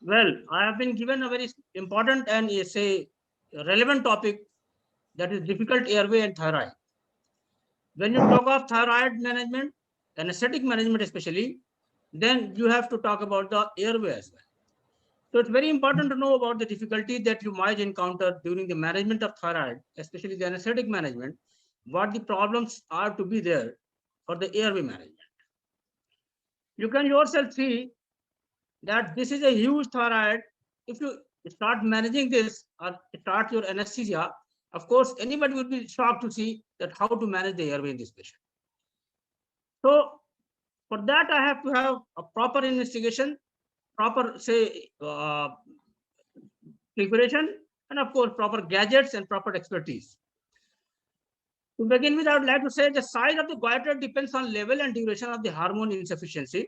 Well, I have been given a very important and say relevant topic, that is difficult airway and thyroid. When you talk of thyroid management, anesthetic management especially, then you have to talk about the airway as well. So it's very important to know about the difficulty that you might encounter during the management of thyroid, especially the anesthetic management, what the problems are to be there for the airway management. You can yourself see that this is a huge thyroid. If you start managing this or start your anesthesia, of course, anybody would be shocked to see that how to manage the airway in this patient. So for that, I have to have a proper investigation, proper say preparation, and of course proper gadgets and proper expertise. To begin with, I would like to say the size of the goiter depends on level and duration of the hormone insufficiency.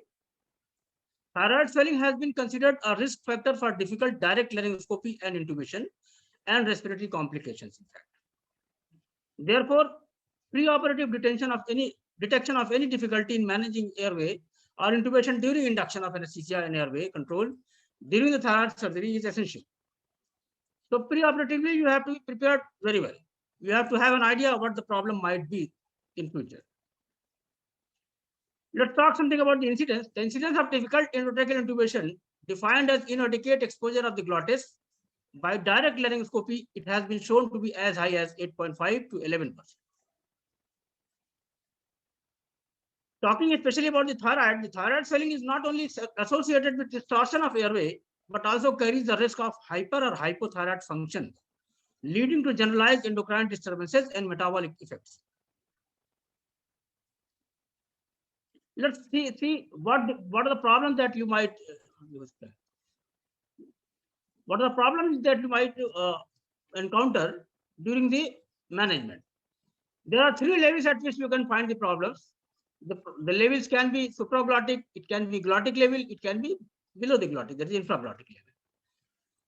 Thyroid swelling has been considered a risk factor for difficult direct laryngoscopy and intubation and respiratory complications, in fact. Therefore, preoperative detection of any difficulty in managing airway or intubation during induction of anesthesia and airway control during the thyroid surgery is essential. So preoperatively, you have to be prepared very well. You have to have an idea of what the problem might be in future. Let's talk something about the incidence. The incidence of difficult endotracheal intubation, defined as inadequate exposure of the glottis, by direct laryngoscopy, it has been shown to be as high as 8.5 to 11%. Talking especially about the thyroid swelling is not only associated with distortion of airway, but also carries the risk of hyper or hypothyroid function, leading to generalized endocrine disturbances and metabolic effects. Let's see what are the problems that you might encounter during the management. There are three levels at which you can find the problems. The levels can be supraglottic, it can be glottic level, it can be below the glottic, that is infraglottic level.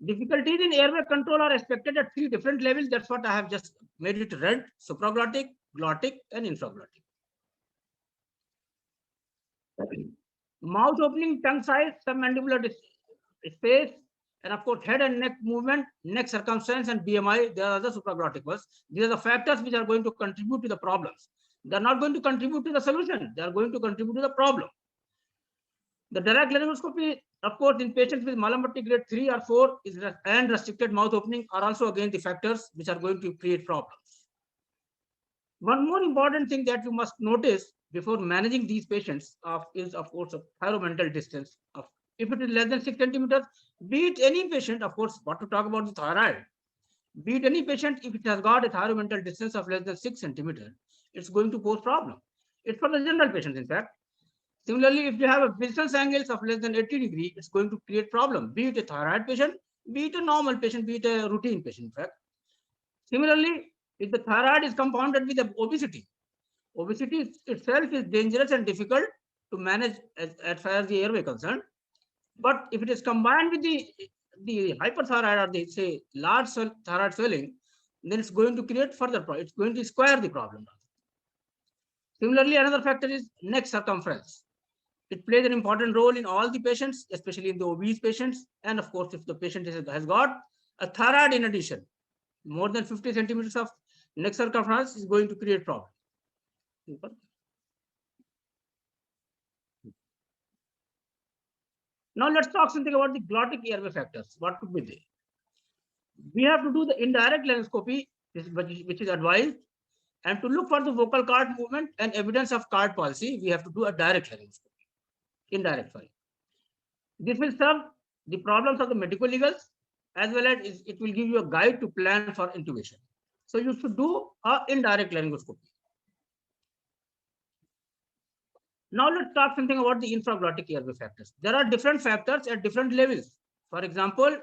Difficulties in airway control are expected at three different levels. That's what I have just made it red: supraglottic, glottic, and infraglottic. Mouth opening, tongue size, submandibular space, and of course head and neck movement, neck circumference, and BMI. There are the supraglottic ones. These are the factors which are going to contribute to the problems. They are not going to contribute to the solution. They are going to contribute to the problem. The direct laryngoscopy, of course, in patients with Malamatti grade 3 or 4 and restricted mouth opening are also again the factors which are going to create problems. One more important thing that you must notice before managing these patients is, of course, a thyromental distance. If it is less than 6 centimeters, be it any patient, of course, what to talk about the thyroid, be it any patient, if it has got a thyromental distance of less than 6 centimeters, it's going to pose problem. It's for the general patients, in fact. Similarly, if you have a business angles of less than 80 degrees, it's going to create problem, be it a thyroid patient, be it a normal patient, be it a routine patient, in fact. Similarly, if the thyroid is compounded with obesity, obesity itself is dangerous and difficult to manage as far as the airway concerned. But if it is combined with the hyperthyroid or the say large thyroid swelling, then it's going to create further problem. It's going to square the problem. Similarly, another factor is neck circumference. It plays an important role in all the patients, especially in the obese patients. And of course, if the patient has got a thyroid in addition, more than 50 centimeters of neck circumference is going to create problem. Now let's talk something about the glottic airway factors. What could be they? We have to do the indirect laryngoscopy, which is advised, and to look for the vocal cord movement and evidence of cord palsy, we have to do a direct laryngoscopy. Indirect, sorry. This will serve the problems of the medicolegals, as well as it will give you a guide to plan for intubation. So you should do a indirect laryngoscopy. Now let's talk something about the infraglottic airway factors. There are different factors at different levels. For example,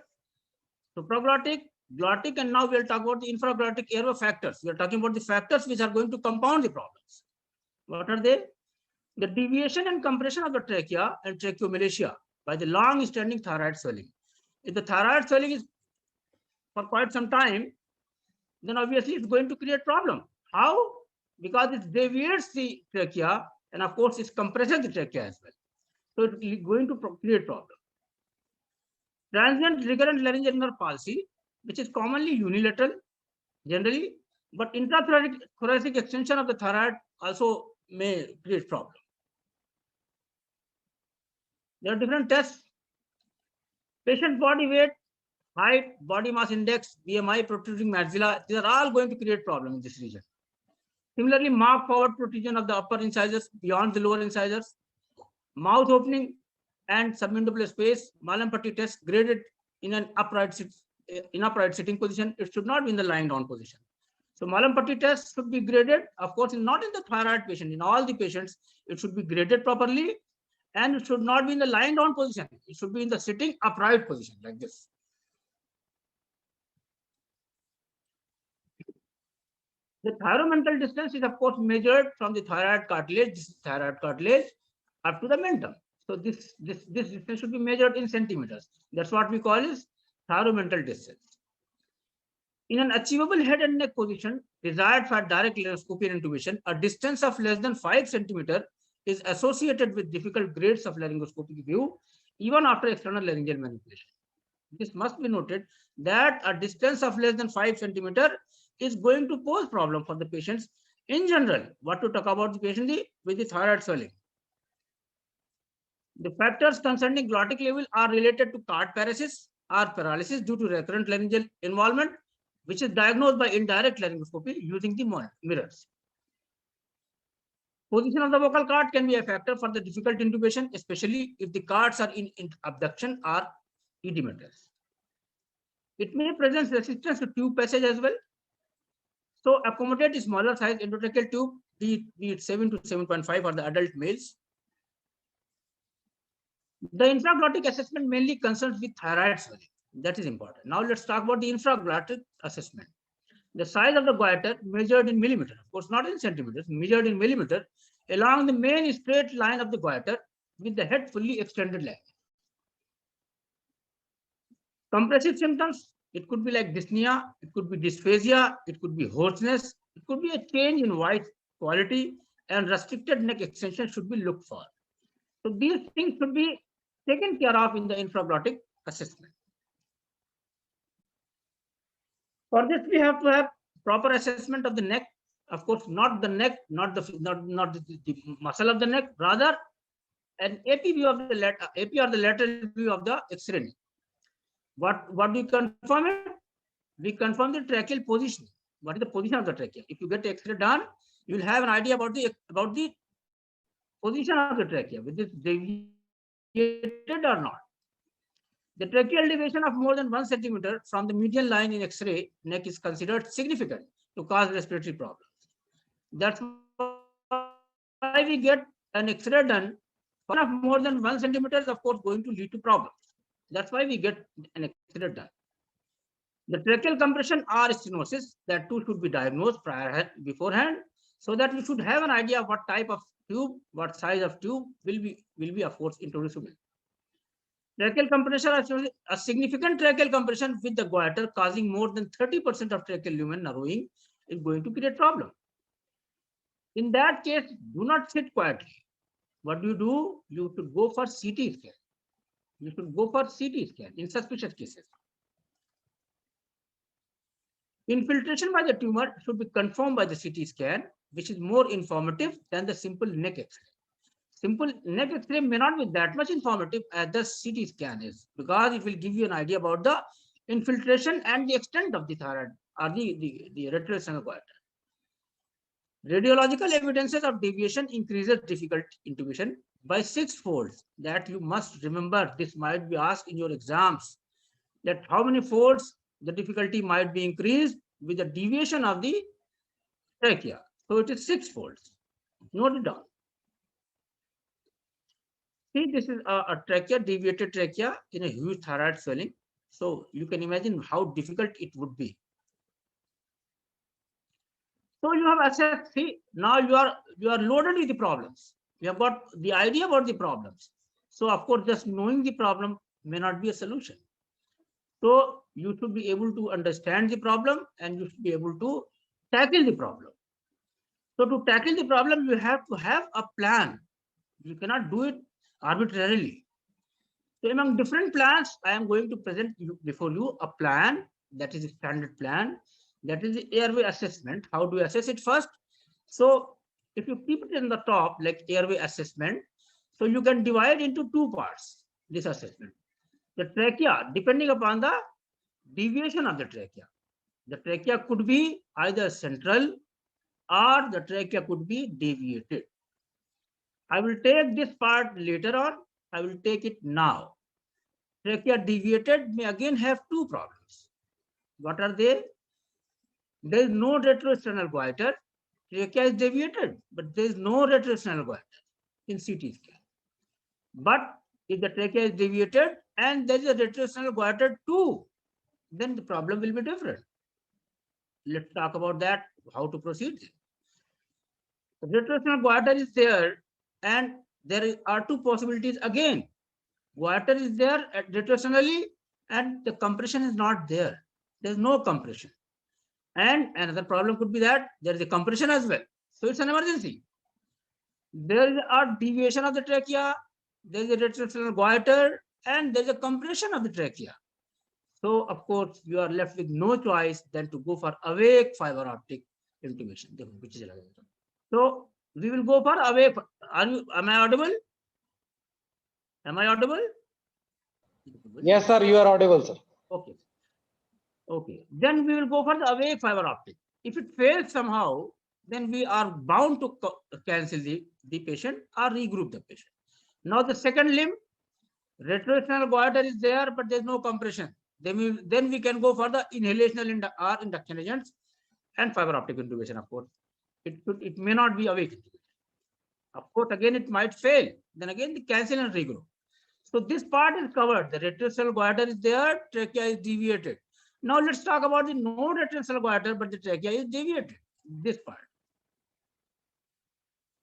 supraglottic, glottic, and now we'll talk about the infraglottic airway factors. We are talking about the factors which are going to compound the problems. What are they? The deviation and compression of the trachea and tracheomalacia by the long-standing thyroid swelling. If the thyroid swelling is for quite some time, then obviously it's going to create problem. How? Because it deviates the trachea, and of course it compresses the trachea as well. So it's going to create problem. Transient recurrent laryngeal nerve palsy, which is commonly unilateral generally, but intrathoracic extension of the thyroid also may create problem. There are different tests. Patient body weight, height, body mass index, BMI, protruding maxilla, these are all going to create problem in this region. Similarly, marked forward protrusion of the upper incisors beyond the lower incisors, mouth opening and submandibular space, Mallampati test graded in an upright sitting position. It should not be in the lying down position. So Mallampati test should be graded, of course, not in the thyroid patient. In all the patients, it should be graded properly, and it should not be in the lying down position. It should be in the sitting upright position like this. The thyromental distance is, of course, measured from the thyroid cartilage, up to the mentum. So this distance should be measured in centimeters. That's what we call is thyromental distance. In an achievable head and neck position desired for direct laryngoscopy and intubation, a distance of less than 5 centimeters is associated with difficult grades of laryngoscopic view, even after external laryngeal manipulation. This must be noted that a distance of less than 5 centimeters is going to pose problem for the patients in general. What to talk about the patient with the thyroid swelling. The factors concerning glottic level are related to card paresis or paralysis due to recurrent laryngeal involvement, which is diagnosed by indirect laryngoscopy using the mirrors. Position of the vocal cord can be a factor for the difficult intubation, especially if the cards are in abduction or edematous. It may present resistance to tube passage as well. So accommodate smaller size endotracheal tube, be it 7 to 7.5 for the adult males. The infraglottic assessment mainly concerns with thyroid swelling. That is important. Now let's talk about the infraglottic assessment. The size of the goiter measured in millimeter, of course not in centimeters, measured in millimeter, along the main straight line of the goiter with the head fully extended length. Compressive symptoms, it could be like dyspnea, it could be dysphagia, it could be hoarseness, it could be a change in voice quality, and restricted neck extension should be looked for. So these things should be taken care of in the infraglottic assessment. For this, we have to have proper assessment of the neck. Of course, not the neck, not the muscle of the neck, rather an AP view of the AP or the lateral view of the X-ray. What do you confirm it? We confirm the tracheal position. What is the position of the trachea? If you get the X-ray done, you will have an idea about the position of the trachea, whether it's deviated or not. The tracheal deviation of more than 1 centimeter from the median line in X-ray neck is considered significant to cause respiratory problems. That's why we get an X-ray done. Of more than 1 centimeter is, of course, going to lead to problems. That's why we get an X-ray done. The tracheal compression or stenosis, that too should be diagnosed beforehand, so that we should have an idea of what type of tube, what size of tube will be of course introducible. Tracheal compression, a significant tracheal compression with the goiter causing more than 30% of tracheal lumen narrowing is going to create problem. In that case, do not sit quietly. What do? You should go for CT scan. You should go for CT scan in suspicious cases. Infiltration by the tumor should be confirmed by the CT scan, which is more informative than the simple neck X-ray. Simple neck X-ray may not be that much informative as the CT scan is, because it will give you an idea about the infiltration and the extent of the thyroid or the retroesternal goiter. Radiological evidences of deviation increases difficult intubation by 6-fold. That you must remember. This might be asked in your exams, that how many folds the difficulty might be increased with the deviation of the trachea. So it is 6 folds. Note it down. See, this is a trachea, deviated trachea in a huge thyroid swelling. So you can imagine how difficult it would be. So you have assessed. See, now you are loaded with the problems. You have got the idea about the problems. So of course, just knowing the problem may not be a solution. So you should be able to understand the problem and you should be able to tackle the problem. So to tackle the problem, you have to have a plan. You cannot do it arbitrarily. So among different plans, I am going to present before you a plan that is a standard plan. That is the airway assessment. How do you assess it first? So if you keep it in the top like airway assessment, so you can divide into two parts this assessment. The trachea, depending upon the deviation of the trachea. The trachea could be either central or the trachea could be deviated. I will take this part later on. I will take it now. Trachea deviated may again have two problems. What are they? There is no retroesternal goiter. Trachea is deviated, but there is no retroesternal goiter in CT scan. But if the trachea is deviated and there is a retroesternal goiter too, then the problem will be different. Let's talk about that, how to proceed. Retroesternal goiter is there, and there are two possibilities again. Goiter is there retroesternally, and the compression is not there. There is no compression. And another problem could be that there is a compression as well. So it's an emergency. There is a deviation of the trachea, there is a retroesternal goiter, and there is a compression of the trachea. So of course you are left with no choice than to go for awake fiber optic intubation. So we will go for awake. Am I audible? Am I audible? Yes, sir, you are audible, sir. Okay. Okay. Then we will go for the awake fiber optic. If it fails somehow, then we are bound to cancel the patient or regroup the patient. Now the second limb, retroesternal goiter is there, but there is no compression. Then we can go for the inhalational or induction agents and fiber optic intubation, of course. It may not be awake intubation. Of course, again, it might fail. Then again, the cancel and regroup. So this part is covered. The retroesternal goiter is there, trachea is deviated. Now let's talk about the no retroesternal goiter, but the trachea is deviated. This part.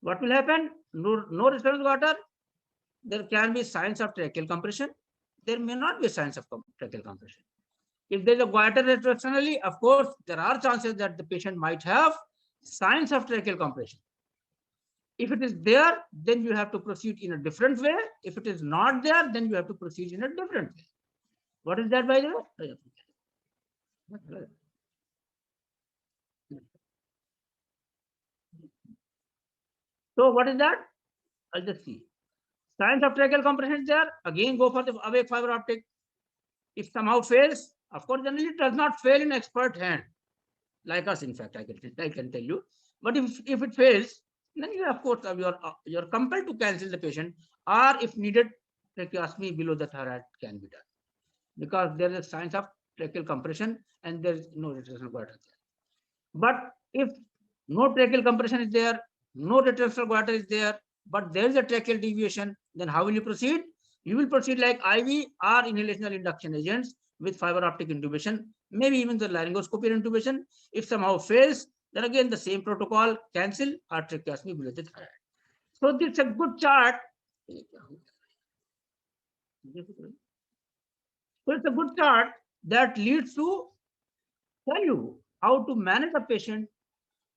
What will happen? No retroesternal goiter. There can be signs of tracheal compression. There may not be signs of tracheal compression. If there is a goiter retroesternally, of course, there are chances that the patient might have signs of tracheal compression. If it is there, then you have to proceed in a different way. If it is not there, then you have to proceed in a different way. What is that, by the way? So what is that? I'll just see. Signs of tracheal compression is there. Again, go for the awake fiber optic. If somehow fails, of course, generally it does not fail in expert hand, like us. In fact, I can tell you. But if it fails, then you, of course, you're compelled to cancel the patient, or if needed, tracheostomy below the thorax can be done, because there is signs of tracheal compression and there is no retroesternal goiter there. But if no tracheal compression is there, no retroesternal goiter is there, but there is a tracheal deviation, then how will you proceed? You will proceed like IV or inhalational induction agents with fiber optic intubation, maybe even the laryngoscopy intubation. If somehow fails, then again the same protocol, cancel or tracheostomy below the thorax. So this is a good chart. So it's a good chart that leads to tell you how to manage a patient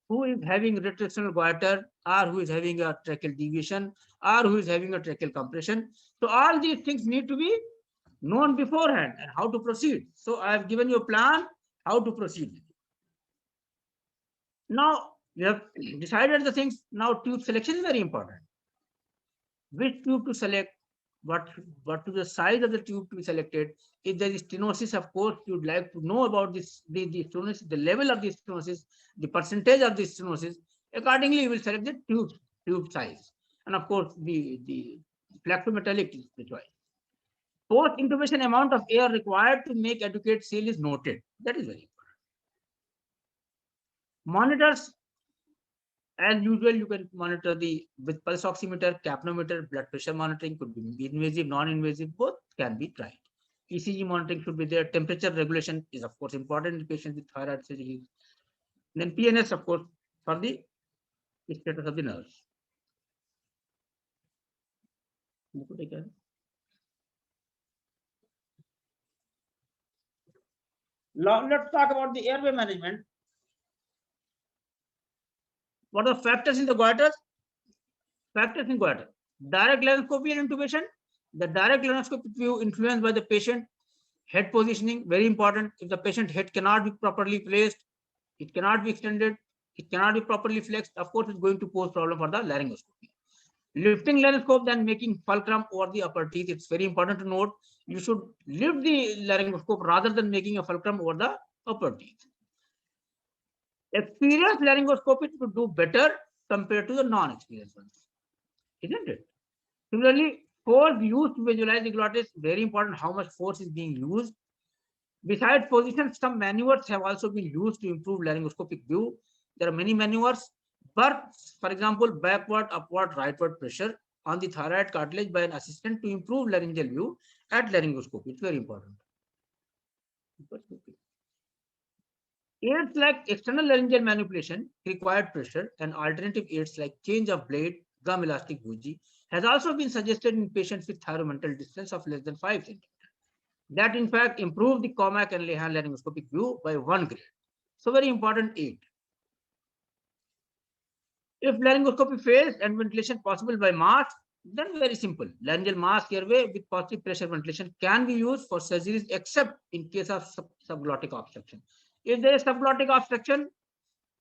who is having retroesternal goiter, or who is having a tracheal deviation, or who is having a tracheal compression. So all these things need to be known beforehand and how to proceed. So I have given you a plan how to proceed. Now you have decided the things. Now tube selection is very important. Which tube to select? What to the size of the tube to be selected? If there is stenosis, of course, you would like to know about this, the stenosis, the level of the stenosis, the percentage of the stenosis. Accordingly, you will select the tube size, and of course, the flexometallic is the choice. Post intubation amount of air required to make adequate seal is noted. That is very important. Monitors. As usual, you can monitor with pulse oximeter, capnometer, blood pressure monitoring could be invasive, non-invasive, both can be tried. ECG monitoring should be there. Temperature regulation is of course important in patients with thyroid surgery. Then PNS, of course, for the status of the nerves. Now let's talk about the airway management. What are the factors in the goiters? Factors in goiter: direct laryngoscopy and intubation, The direct laryngoscopic view influenced by the patient head positioning, very important. If the patient head cannot be properly placed, it cannot be extended, it cannot be properly flexed, of course, it's going to pose problem for the laryngoscopy. Lifting laryngoscope, then making fulcrum over the upper teeth. It's very important to note, you should lift the laryngoscope rather than making a fulcrum over the upper teeth. Experienced laryngoscopists would do better compared to the non-experienced ones, isn't it? Similarly, force used to visualize the glottis, very important how much force is being used. Besides position, some maneuvers have also been used to improve laryngoscopic view. There are many maneuvers. But, for example, backward, upward, rightward pressure on the thyroid cartilage by an assistant to improve laryngeal view at laryngoscopy. It's very important. Aids like external laryngeal manipulation, required pressure, and alternative aids like change of blade, gum elastic bougie has also been suggested in patients with thyromental distance of less than 5 cm. That in fact improve the Cormack and Lehan laryngoscopic view by 1 grade. So very important aid. If laryngoscopy fails and ventilation possible by mask, then very simple. Laryngeal mask airway with positive pressure ventilation can be used for surgeries except in case of subglottic obstruction. If there is subglottic obstruction,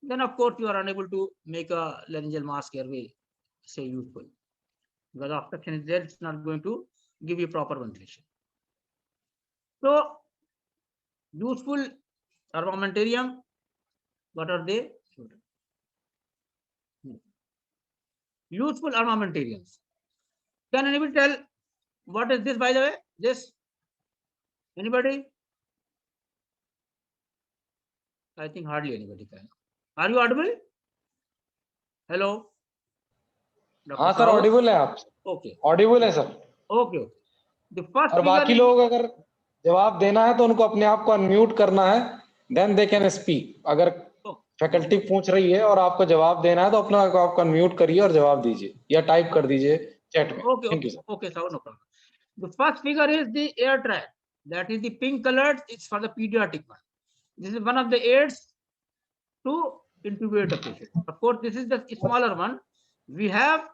then of course you are unable to make a laryngeal mask airway say useful. Because obstruction is there, it's not going to give you proper ventilation. So useful armamentarium, what are they? Useful armamentariums. Can anybody tell what is this, by the way? This? Anybody? I think hardly anybody can. Are you audible? Hello? हाँ sir, Audible है आप. Okay. Audible है sir. Okay. The first और बाकी लोग अगर जवाब देना है तो उनको अपने आप को अनम्यूट करना है, then they can speak. अगर फैकल्टी पूछ रही है और आपको जवाब देना है तो अपना आप अनम्यूट करिए और जवाब दीजिए या टाइप कर दीजिए चैट में. Thank you, sir. Okay, sir, no problem. The first figure is the air track. That is the pink colored. It's for the pediatric one. This is one of the aids to intubate a patient. Of course, this is the smaller one. We have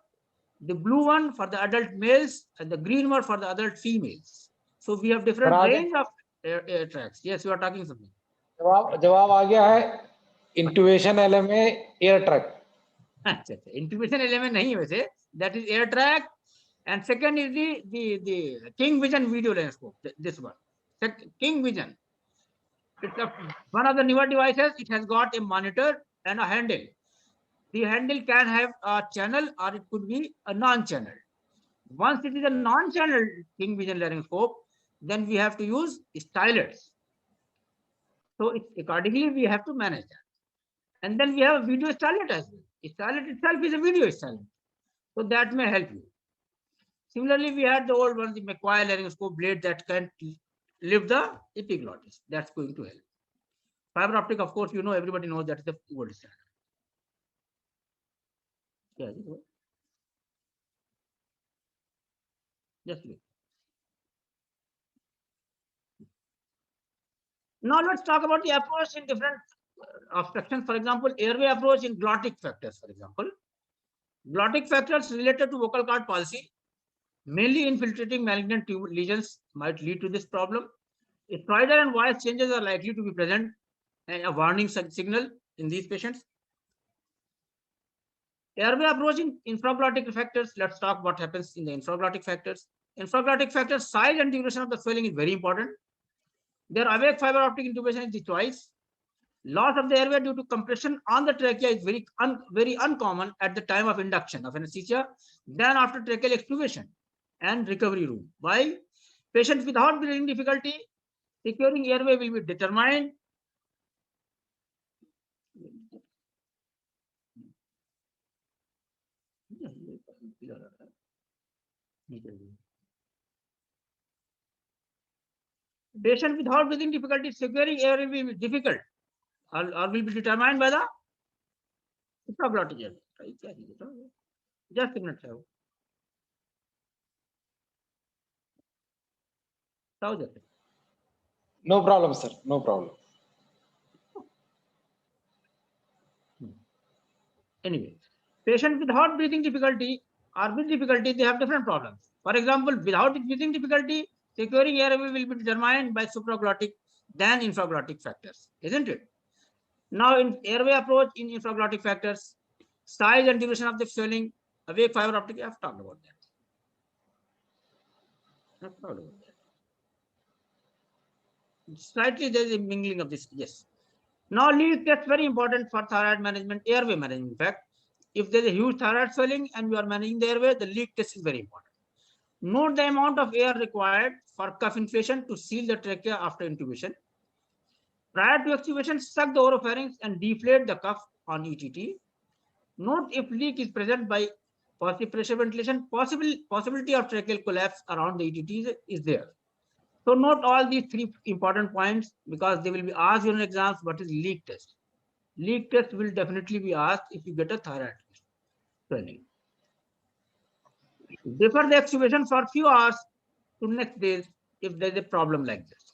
the blue one for the adult males and the green one for the adult females. So we have different range of air tracks. Yes, you are talking something. जवाब आ गया है. Intubation LMA air track. अच्छा, intubation LMA नहीं है वैसे. That is air track. And second is the King Vision video laryngoscope. This one, King Vision. It's one of the newer devices. It has got a monitor and a handle. The handle can have a channel or it could be a non-channel. Once it is a non-channel King Vision laryngoscope, then we have to use stylets. So accordingly, we have to manage that. And then we have a video stylet as well. Stylet itself is a video stylet. So that may help you. Similarly, we had the old one, the McQuire laryngoscope blade that can lift the epiglottis. That's going to help. Fiber optic, of course, you know, everybody knows that is the gold standard. Yeah, just wait. Now let's talk about the approach in different obstructions. For example, airway approach in glottic factors, for example. Glottic factors related to vocal cord palsy, mainly infiltrating malignant lesions, might lead to this problem. Stridor and voice changes are likely to be present and a warning signal in these patients. Airway approach in infraglottic factors. Let's talk what happens in the infraglottic factors. Infraglottic factors, size and duration of the swelling is very important. Their awake fiber optic intubation is the choice. Loss of the airway due to compression on the trachea is very uncommon at the time of induction of anesthesia than after tracheal extubation and recovery room. Why? Patients without breathing difficulty, securing airway will be determined. Patient without breathing difficulty, securing airway will be difficult or will be determined by the infraglottic airway. Just a minute. No problem, sir. No problem. Anyway, patient without breathing difficulty, or with difficulty, they have different problems. For example, using difficulty, securing airway will be determined by supraglottic than infraglottic factors, isn't it? Now, in airway approach, in infraglottic factors, size and duration of the swelling, awake fiber optic, I've talked about that. Slightly, there is a mingling of this, yes. Now, leak test very important for thyroid management, airway management. In fact, if there is a huge thyroid swelling and you are managing the airway, the leak test is very important. Note the amount of air required for cuff inflation to seal the trachea after intubation. Prior to extubation, suck the oropharynx and deflate the cuff on ETT. Note if leak is present by positive pressure ventilation, possibility of tracheal collapse around the ETT is there. So note all these three important points because they will be asked in exams. What is leak test? Leak test will definitely be asked if you get a thyroid swelling. Defer the extubation for few hours to next day if there is a problem like this.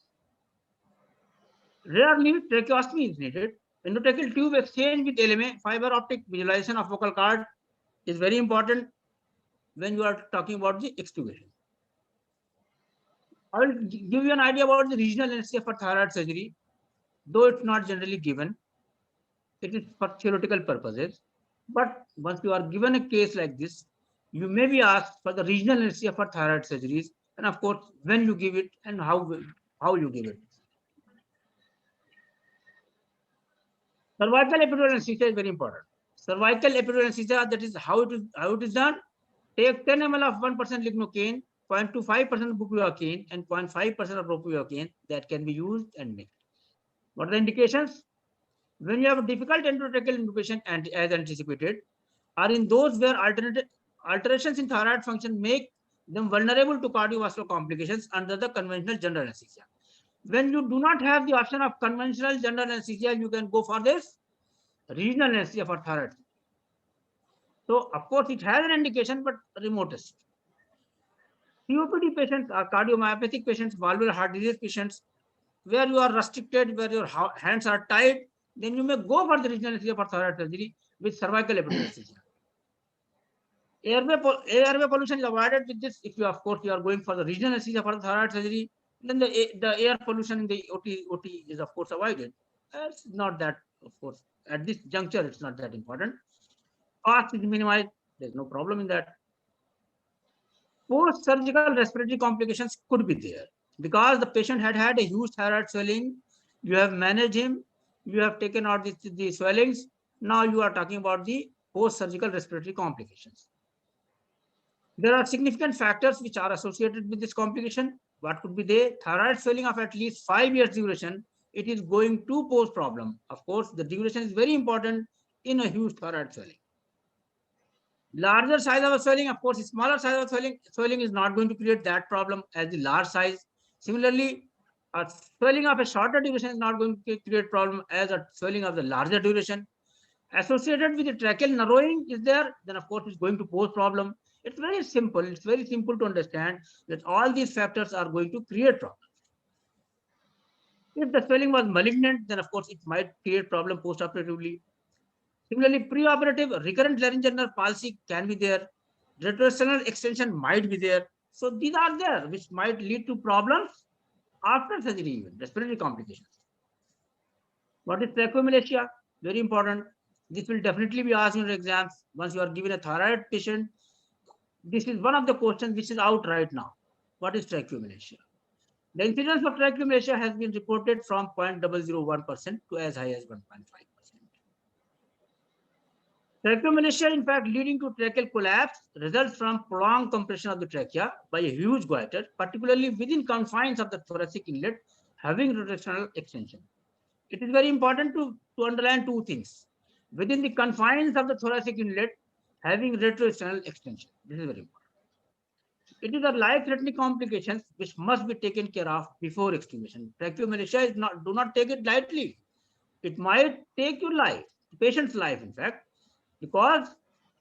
Rarely, tracheostomy is needed. Endotracheal tube exchange with LMA, fiber optic visualization of vocal cord is very important when you are talking about the extubation. I will give you an idea about the regional anesthesia for thyroid surgery, though it's not generally given. It is for theoretical purposes. But once you are given a case like this, you may be asked for the regional anesthesia for thyroid surgeries, and of course, when you give it and how you give it. Cervical epidural anesthesia is very important. Cervical epidural anesthesia, that is how it is done. Take 10 ml of 1% lignocaine, 0.25% bupivacaine, and 0.5% of ropivacaine that can be used and mixed. What are the indications? When you have a difficult endotracheal intubation and as anticipated, or in those where alterations in thyroid function make them vulnerable to cardiovascular complications under the conventional general anesthesia. When you do not have the option of conventional general anesthesia, you can go for this regional anesthesia for thyroid. So, of course, it has an indication, but remotest. COPD patients are cardiomyopathic patients, valvular heart disease patients, where you are restricted, where your hands are tied, then you may go for the regional anesthesia for thyroid surgery with cervical epidural anesthesia. Airway pollution is avoided with this. If you, of course, you are going for the regional anesthesia for the thyroid surgery, then the air pollution in the OT is, of course, avoided. It's not that, of course, at this juncture, it's not that important. Cost is minimized. There's no problem in that. Post-surgical respiratory complications could be there because the patient had a huge thyroid swelling. You have managed him. You have taken out the swellings. Now you are talking about the post-surgical respiratory complications. There are significant factors which are associated with this complication. What could be they? Thyroid swelling of at least 5 years duration. It is going to pose problem. Of course, the duration is very important in a huge thyroid swelling. Larger size of a swelling, of course, smaller size of swelling is not going to create that problem as the large size. Similarly, a swelling of a shorter duration is not going to create problem as a swelling of the larger duration. Associated with the tracheal narrowing is there, then of course it's going to pose problem. It's very simple. It's very simple to understand that all these factors are going to create problems. If the swelling was malignant, then of course it might create problem post-operatively. Similarly, preoperative recurrent laryngeal nerve palsy can be there. Retroesternal extension might be there. So these are there, which might lead to problems after surgery, even respiratory complications. What is tracheomalacia? Very important. This will definitely be asked in your exams once you are given a thyroid patient. This is one of the questions which is out right now. What is tracheomalacia? The incidence of tracheomalacia has been reported from 0.001% to as high as 1.5%. Tracheomalacia, in fact, leading to tracheal collapse results from prolonged compression of the trachea by a huge goiter, particularly within confines of the thoracic inlet having rotational extension. It is very important to underline two things. Within the confines of the thoracic inlet having retroesternal extension. This is very important. It is a life-threatening complications which must be taken care of before extubation. Tracheomalacia is not, do not take it lightly. It might take your life, the patient's life, in fact, because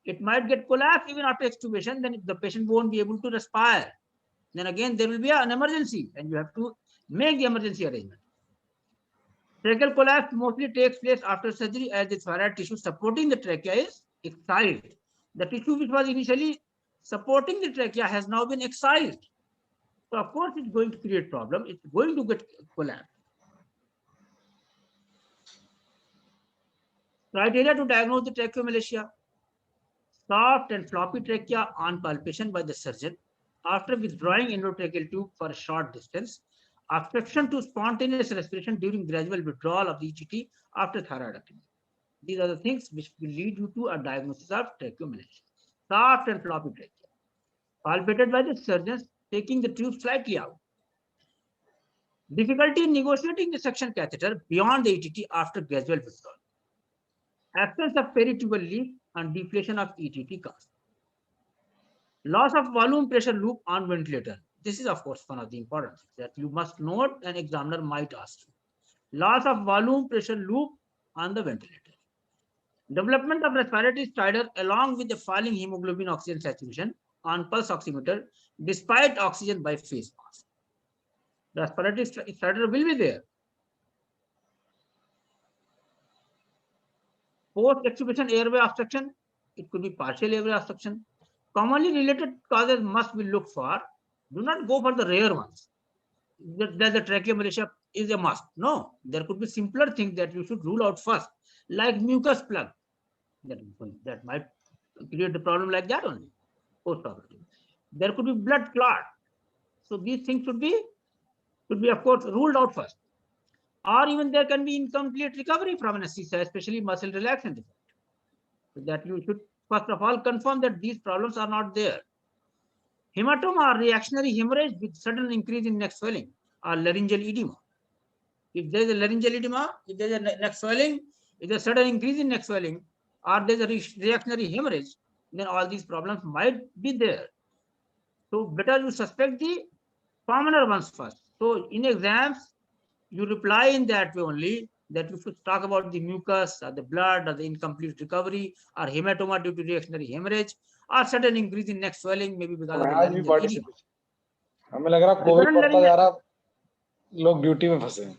it might get collapsed even after extubation, then the patient won't be able to respire. Then again, there will be an emergency and you have to make the emergency arrangement. Tracheal collapse mostly takes place after surgery as the thyroid tissue supporting the trachea is excised. The tissue which was initially supporting the trachea has now been excised. So of course it's going to create problem. It's going to get collapsed. Criteria to diagnose the tracheomalacia: soft and floppy trachea on palpation by the surgeon after withdrawing endotracheal tube for a short distance, obstruction to spontaneous respiration during gradual withdrawal of the EGT after thyroidectomy. These are the things which will lead you to a diagnosis of tracheomalacia. Soft and floppy trachea, palpated by the surgeons taking the tube slightly out. Difficulty in negotiating the suction catheter beyond the ETT after gradual withdrawal. Absence of peritubal leak and deflation of ETT cause. Loss of volume pressure loop on ventilator. This is of course one of the important things that you must note, an examiner might ask you. Loss of volume pressure loop on the ventilator. Development of respiratory stridor along with the falling hemoglobin oxygen saturation on pulse oximeter despite oxygen by face mask. Respiratory stridor will be there. Post-extubation airway obstruction, it could be partial airway obstruction. Commonly related causes must be looked for. Do not go for the rare ones. That the tracheomalacia is a must. No, there could be simpler things that you should rule out first, like mucus plug. That might create the problem like that only. Post-operative. There could be blood clot. So these things should be of course ruled out first. Or even there can be incomplete recovery from anesthesia, especially muscle relaxant effect. So that you should first of all confirm that these problems are not there. Hematoma or reactionary hemorrhage with sudden increase in neck swelling or laryngeal edema. If there is a laryngeal edema, if there is a neck swelling, if there is a sudden increase in neck swelling, or there is a reactionary hemorrhage, then all these problems might be there. So better you suspect the commoner ones first. So in exams, you reply in that way only, that you should talk about the mucus or the blood or the incomplete recovery or hematoma due to reactionary hemorrhage or sudden increase in neck swelling, maybe because of the laryngeal edema. हमें लग रहा Covid बढ़ता जा रहा, लोग duty में फंसे हैं.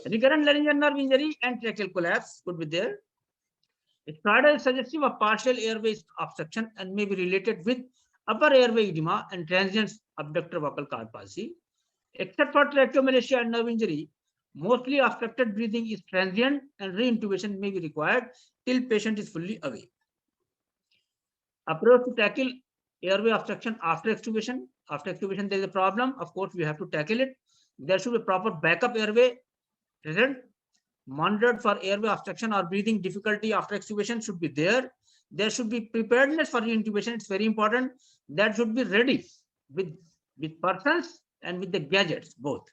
Recurrent laryngeal nerve injury and tracheal collapse could be there. Stridor is suggestive of partial airway obstruction and may be related with upper airway edema and transient abductor vocal cord palsy. Except for tracheomalacia and nerve injury, mostly obstructed breathing is transient and reintubation may be required till patient is fully awake. Approach to tackle airway obstruction after extubation. After extubation, there is a problem. Of course, we have to tackle it. There should be proper backup airway present. Monitored for airway obstruction or breathing difficulty after extubation should be there. There should be preparedness for reintubation. It's very important. That should be ready with persons and with the gadgets, both.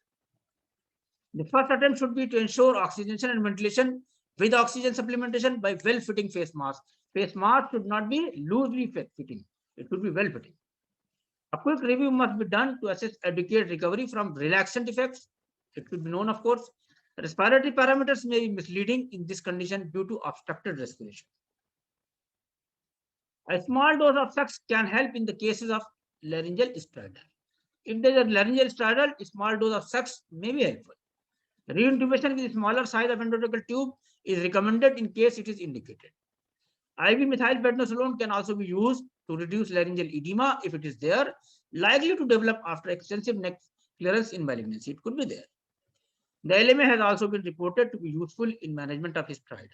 The first attempt should be to ensure oxygenation and ventilation with oxygen supplementation by well-fitting face mask. Face mask should not be loosely fitting. It should be well-fitting. A quick review must be done to assess adequate recovery from relaxant effects. It should be known, of course. Respiratory parameters may be misleading in this condition due to obstructed respiration. A small dose of sux can help in the cases of laryngeal stridor. If there is a laryngeal stridor, a small dose of sux may be helpful. Reintubation with a smaller size of endotracheal tube is recommended in case it is indicated. IV methylprednisolone can also be used to reduce laryngeal edema if it is there, likely to develop after extensive neck clearance in malignancy. It could be there. The LMA has also been reported to be useful in management of stridor.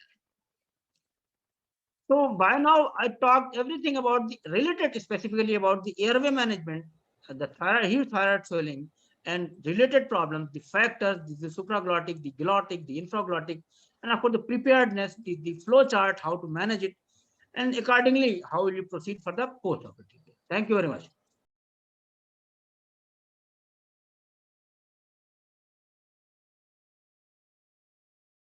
So by now I talked everything about the related, specifically about the airway management, the huge thyroid swelling and related problems, the factors, the supraglottic, the glottic, the infraglottic, and of course the preparedness, the flow chart, how to manage it, and accordingly how will you proceed for the post-operative. Thank you very much.